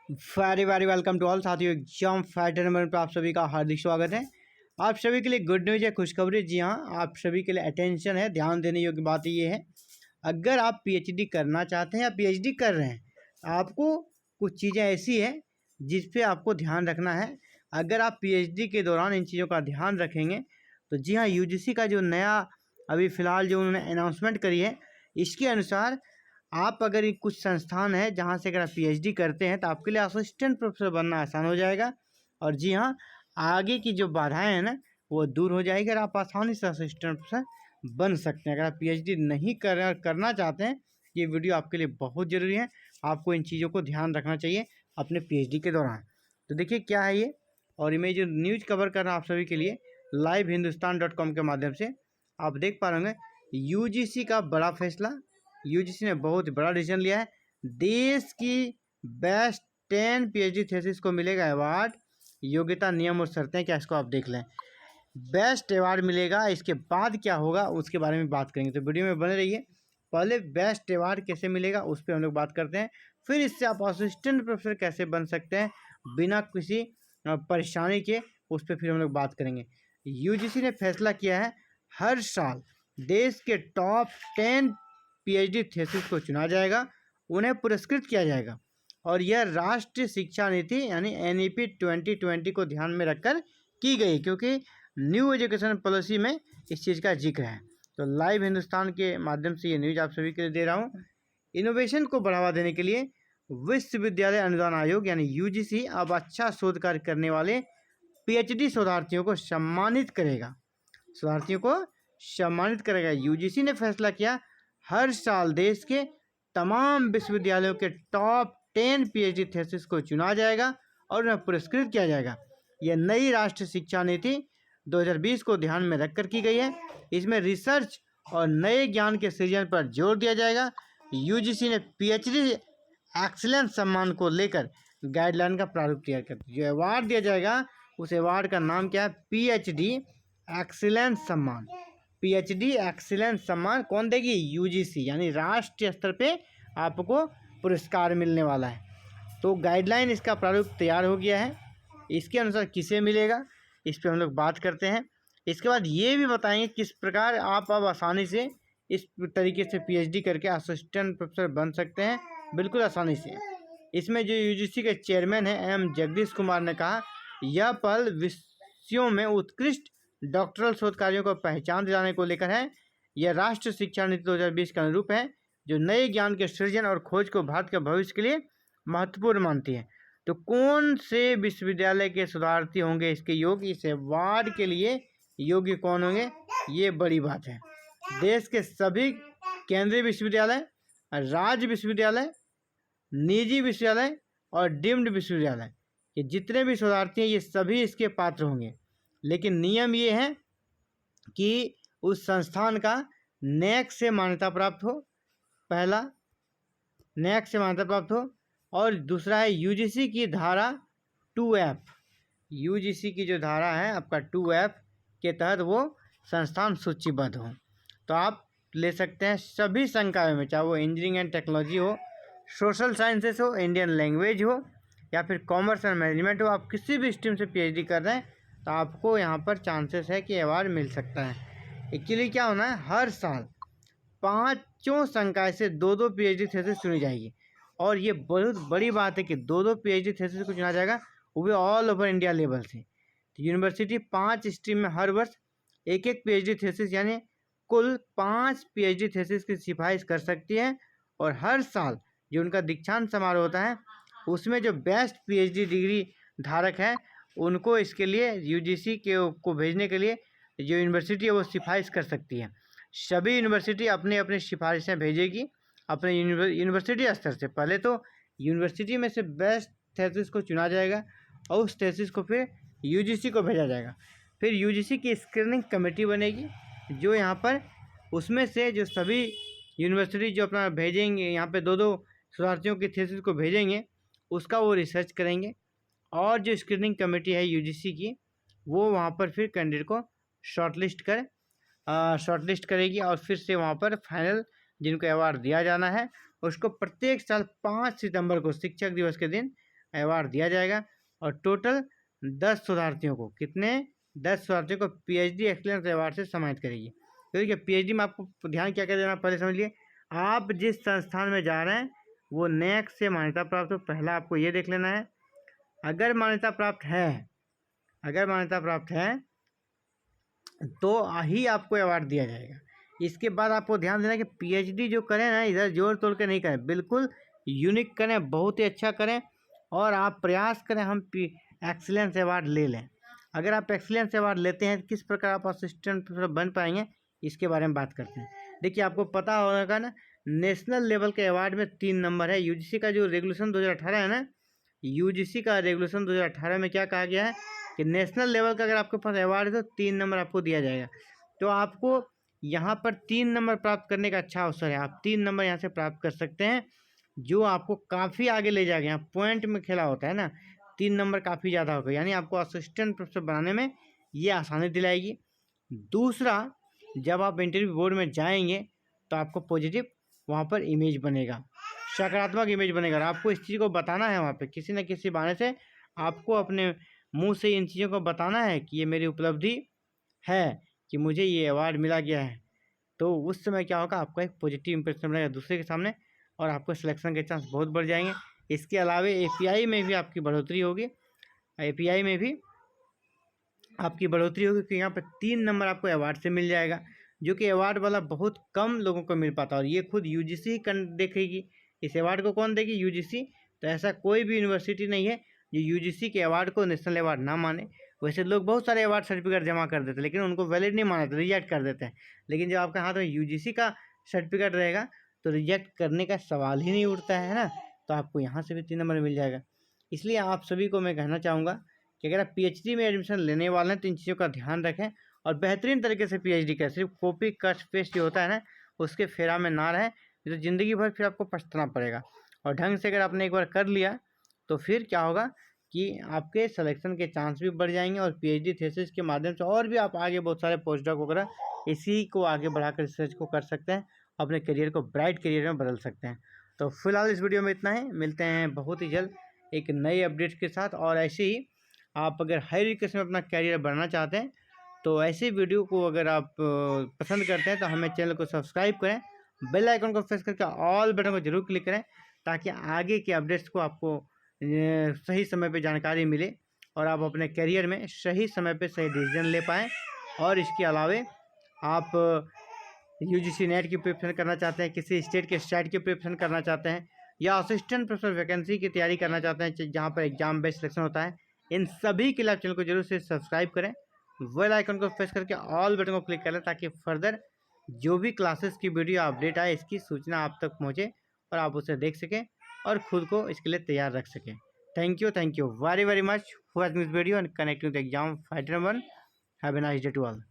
Very very welcome to all साथियों। Exam fighter number पर आप सभी का हार्दिक स्वागत है। आप सभी के लिए गुड न्यूज़ है, खुशखबरी। जी हाँ, आप सभी के लिए अटेंशन है, ध्यान देने योग्य बात ये है, अगर आप पीएचडी करना चाहते हैं या पीएचडी कर रहे हैं, आपको कुछ चीज़ें ऐसी हैं जिस पे आपको ध्यान रखना है। अगर आप पीएचडी के दौरान इन चीज़ों का ध्यान रखेंगे तो जी हाँ, यूजीसी का जो नया अभी फ़िलहाल जो उन्होंने अनाउंसमेंट करी है, इसके अनुसार आप अगर ये कुछ संस्थान है जहाँ से अगर आप पीएचडी करते हैं तो आपके लिए असिस्टेंट प्रोफेसर बनना आसान हो जाएगा। और जी हाँ, आगे की जो बाधाएं हैं ना, वो दूर हो जाएगी और आप आसानी से असिस्टेंट प्रोफेसर बन सकते हैं। अगर आप पीएचडी नहीं कर रहे और करना चाहते हैं, ये वीडियो आपके लिए बहुत ज़रूरी है। आपको इन चीज़ों को ध्यान रखना चाहिए अपने पीएचडी के दौरान। तो देखिए क्या है ये, और मैं जो न्यूज़ कवर कर रहा हूँ आप सभी के लिए livehindustanCom के माध्यम से, आप देख पा रहे होंगे यूजीसी का बड़ा फैसला। यूजीसी ने बहुत बड़ा डिसीजन लिया है। देश की बेस्ट 10 पीएचडी थीसिस को मिलेगा अवार्ड। योग्यता, नियम और शर्तें क्या, इसको आप देख लें। बेस्ट अवार्ड मिलेगा, इसके बाद क्या होगा उसके बारे में बात करेंगे, तो वीडियो में बने रहिए। पहले बेस्ट अवार्ड कैसे मिलेगा उस पर हम लोग बात करते हैं, फिर इससे आप असिस्टेंट प्रोफेसर कैसे बन सकते हैं बिना किसी परेशानी के, उस पर फिर हम लोग बात करेंगे। यूजीसी ने फैसला किया है, हर साल देश के टॉप 10 पीएचडी थीसिस को चुना जाएगा, उन्हें पुरस्कृत किया जाएगा। और यह राष्ट्रीय शिक्षा नीति यानी एनईपी 2020 को ध्यान में रखकर की गई, क्योंकि न्यू एजुकेशन पॉलिसी में इस चीज़ का जिक्र है। तो लाइव हिंदुस्तान के माध्यम से ये न्यूज़ आप सभी के लिए दे रहा हूँ। इनोवेशन को बढ़ावा देने के लिए विश्वविद्यालय अनुदान आयोग यानी यूजीसी अब अच्छा शोध कार्य करने वाले पीएचडी शोधार्थियों को सम्मानित करेगा। यूजीसी ने फैसला किया, हर साल देश के तमाम विश्वविद्यालयों के टॉप 10 पीएचडी थीसिस को चुना जाएगा और उन्हें पुरस्कृत किया जाएगा। यह नई राष्ट्रीय शिक्षा नीति 2020 को ध्यान में रखकर की गई है। इसमें रिसर्च और नए ज्ञान के सृजन पर जोर दिया जाएगा। यूजीसी ने पीएचडी एक्सीलेंस सम्मान को लेकर गाइडलाइन का प्रारूप तैयार कर दिया। जो अवार्ड दिया जाएगा उस अवार्ड का नाम क्या है, पीएचडी एक्सीलेंस सम्मान। पीएचडी एक्सीलेंस सम्मान कौन देगी, यूजीसी, यानी राष्ट्रीय स्तर पे आपको पुरस्कार मिलने वाला है। तो गाइडलाइन, इसका प्रारूप तैयार हो गया है। इसके अनुसार किसे मिलेगा, इस पर हम लोग बात करते हैं। इसके बाद ये भी बताएंगे किस प्रकार आप अब आसानी से इस तरीके से पीएचडी करके असिस्टेंट प्रोफेसर बन सकते हैं, बिल्कुल आसानी से। इसमें जो यूजीसी के चेयरमैन हैं एम जगदीश कुमार ने कहा, यह पहल विषयों में उत्कृष्ट डॉक्टरल शोध कार्यों को पहचान दिलाने को लेकर है। यह राष्ट्रीय शिक्षा नीति 2020 के अनुरूप है, जो नए ज्ञान के सृजन और खोज को भारत के भविष्य के लिए महत्वपूर्ण मानती है। तो कौन से विश्वविद्यालय के शोधार्थी होंगे इसके योग्य, इस अवार्ड के लिए योग्य कौन होंगे, ये बड़ी बात है। देश के सभी केंद्रीय विश्वविद्यालय, राज्य विश्वविद्यालय, निजी विश्वविद्यालय और डीम्ड विश्वविद्यालय, ये जितने भी शोधार्थी हैं ये सभी इसके पात्र होंगे। लेकिन नियम ये है कि उस संस्थान का नैक से मान्यता प्राप्त हो, पहला नैक से मान्यता प्राप्त हो, और दूसरा है यूजीसी की धारा 2F। यूजीसी की जो धारा है आपका 2F के तहत वो संस्थान सूचीबद्ध हो। तो आप ले सकते हैं सभी संकायों में, चाहे वो इंजीनियरिंग एंड टेक्नोलॉजी हो, सोशल साइंसेस हो, इंडियन लैंग्वेज हो, या फिर कॉमर्स एंड मैनेजमेंट हो। आप किसी भी स्ट्रीम से पीएचडी कर रहे हैं तो आपको यहाँ पर चांसेस है कि अवार्ड मिल सकता है। एक्चुअली क्या होना है, हर साल 5 संकाय से 2-2 पीएचडी थीसिस चुनी जाएगी। और ये बहुत बड़ी बात है कि 2-2 पीएचडी थीसिस को चुना जाएगा, वो भी ऑल ओवर इंडिया लेवल से। तो यूनिवर्सिटी 5 स्ट्रीम में हर वर्ष 1-1 पीएचडी थीसिस यानी कुल 5 पीएचडी थीसिस की सिफारिश कर सकती है। और हर साल जो उनका दीक्षांत समारोह होता है उसमें जो बेस्ट पीएचडी डिग्री धारक है उनको इसके लिए यूजीसी को भेजने के लिए जो यूनिवर्सिटी है वो सिफारिश कर सकती है। सभी यूनिवर्सिटी अपने अपनी सिफारिशें भेजेगी अपने यूनिवर्सिटी स्तर से। पहले तो यूनिवर्सिटी में से बेस्ट थीसिस को चुना जाएगा और उस थीसिस को फिर यूजीसी को भेजा जाएगा। फिर यूजीसी की स्क्रीनिंग कमेटी बनेगी, जो यहाँ पर उसमें से जो सभी यूनिवर्सिटी जो अपना भेजेंगे, यहाँ पे 2-2 शोधार्थियों की थीसिस को भेजेंगे, उसका वो रिसर्च करेंगे। और जो स्क्रीनिंग कमेटी है यूजीसी की, वो वहाँ पर फिर कैंडिडेट को शॉर्टलिस्ट करेगी और फिर से वहाँ पर फाइनल जिनको अवार्ड दिया जाना है उसको प्रत्येक साल 5 सितंबर को शिक्षक दिवस के दिन अवार्ड दिया जाएगा। और टोटल 10 शोधार्थियों को, कितने 10 शोधार्थियों को PhD एक्सीलेंस अवार्ड से सम्मानित करेगी। तो देखिए PhD में आपको ध्यान क्या क्या देना, पहले समझ लिए। आप जिस संस्थान में जा रहे हैं वो NAAC से मान्यता प्राप्त हो, पहला आपको ये देख लेना है। अगर मान्यता प्राप्त है तो ही आपको अवार्ड दिया जाएगा। इसके बाद आपको ध्यान देना कि PhD जो करें ना, इधर जोर तोड़ के नहीं करें, बिल्कुल यूनिक करें, बहुत ही अच्छा करें, और आप प्रयास करें हम एक्सीलेंस अवार्ड ले लें। अगर आप एक्सीलेंस अवार्ड लेते हैं किस प्रकार आप असिस्टेंट प्रोफेसर बन पाएंगे, इसके बारे में बात करते हैं। देखिए आपको पता होगा ना, नेशनल लेवल के अवार्ड में 3 नंबर है। UGC का जो रेगुलेशन 2018 है ना, UGC का रेगुलेशन 2018 में क्या कहा गया है कि नेशनल लेवल का अगर आपके पास अवार्ड है तो 3 नंबर आपको दिया जाएगा। तो आपको यहाँ पर 3 नंबर प्राप्त करने का अच्छा अवसर है। आप 3 नंबर यहाँ से प्राप्त कर सकते हैं, जो आपको काफ़ी आगे ले जाएगा। यहाँ पॉइंट में खेला होता है ना, 3 नंबर काफ़ी ज़्यादा होगा, यानी आपको असिस्टेंट प्रोफेसर बनाने में ये आसानी दिलाएगी। दूसरा, जब आप इंटरव्यू बोर्ड में जाएंगे तो आपको पॉजिटिव वहाँ पर इमेज बनेगा, सकारात्मक इमेज बनेगा। और आपको इस चीज़ को बताना है वहाँ पे किसी न किसी बहाने से, आपको अपने मुंह से इन चीज़ों को बताना है कि ये मेरी उपलब्धि है, कि मुझे ये अवार्ड मिला गया है। तो उस समय क्या होगा, आपका एक पॉजिटिव इंप्रेशन बनेगा दूसरे के सामने, और आपको सिलेक्शन के चांस बहुत बढ़ जाएंगे। इसके अलावा API में भी आपकी बढ़ोतरी होगी, API में भी आपकी बढ़ोतरी होगी, क्योंकि यहाँ पर 3 नंबर आपको अवार्ड से मिल जाएगा, जो कि अवार्ड वाला बहुत कम लोगों को मिल पाता है। और ये खुद UGC ही देखेगी। इस अवार्ड को कौन देगी, UGC। तो ऐसा कोई भी यूनिवर्सिटी नहीं है जो UGC के अवार्ड को नेशनल अवार्ड ना माने। वैसे लोग बहुत सारे अवार्ड सर्टिफिकेट जमा कर देते हैं, लेकिन उनको वैलिड नहीं मानते, रिजेक्ट कर देते हैं। लेकिन जब आपके हाथ में UGC का सर्टिफिकेट रहेगा तो रिजेक्ट करने का सवाल ही नहीं उठता है ना। तो आपको यहाँ से भी 3 नंबर मिल जाएगा। इसलिए आप सभी को मैं कहना चाहूँगा कि अगर आप PhD में एडमिशन लेने वाले हैं तो इन चीज़ों का ध्यान रखें, और बेहतरीन तरीके से PhD करें। सिर्फ कॉपी कट पेस्ट जो होता है ना, उसके फेरा में ना रहें, तो ज़िंदगी भर फिर आपको पछताना पड़ेगा। और ढंग से अगर आपने एक बार कर लिया तो फिर क्या होगा कि आपके सिलेक्शन के चांस भी बढ़ जाएंगे, और PhD थीसिस के माध्यम से और भी आप आगे बहुत सारे पोस्ट डॉक वगैरह इसी को आगे बढ़ाकर रिसर्च को कर सकते हैं, अपने करियर को ब्राइट करियर में बदल सकते हैं। तो फिलहाल इस वीडियो में इतना ही, मिलते हैं बहुत ही जल्द एक नई अपडेट के साथ। और ऐसे ही आप अगर हायर एजुकेशन में अपना कैरियर बढ़ाना चाहते हैं तो ऐसे वीडियो को अगर आप पसंद करते हैं तो हमें चैनल को सब्सक्राइब करें, बेल आइकन को प्रेस करके ऑल बटन को जरूर क्लिक करें, ताकि आगे के अपडेट्स को आपको सही समय पे जानकारी मिले, और आप अपने करियर में सही समय पे सही डिसीजन ले पाएँ। और इसके अलावे आप UGC नेट की प्रिपरेशन करना चाहते हैं, किसी स्टेट के स्टेट की प्रिपरेशन करना चाहते हैं, या असिस्टेंट प्रोफेसर वैकेंसी की तैयारी करना चाहते हैं जहाँ पर एग्जाम बेस्ड सिलेक्शन होता है, इन सभी के लिए आप चैनल को जरूर से सब्सक्राइब करें, बेल आइकन को प्रेस करके ऑल बटन को क्लिक करें, ताकि फर्दर जो भी क्लासेस की वीडियो अपडेट आए इसकी सूचना आप तक पहुँचे और आप उसे देख सकें और खुद को इसके लिए तैयार रख सकें। Thank you very very much for watching this video and connecting the exam fighter 1। Have a nice day to all.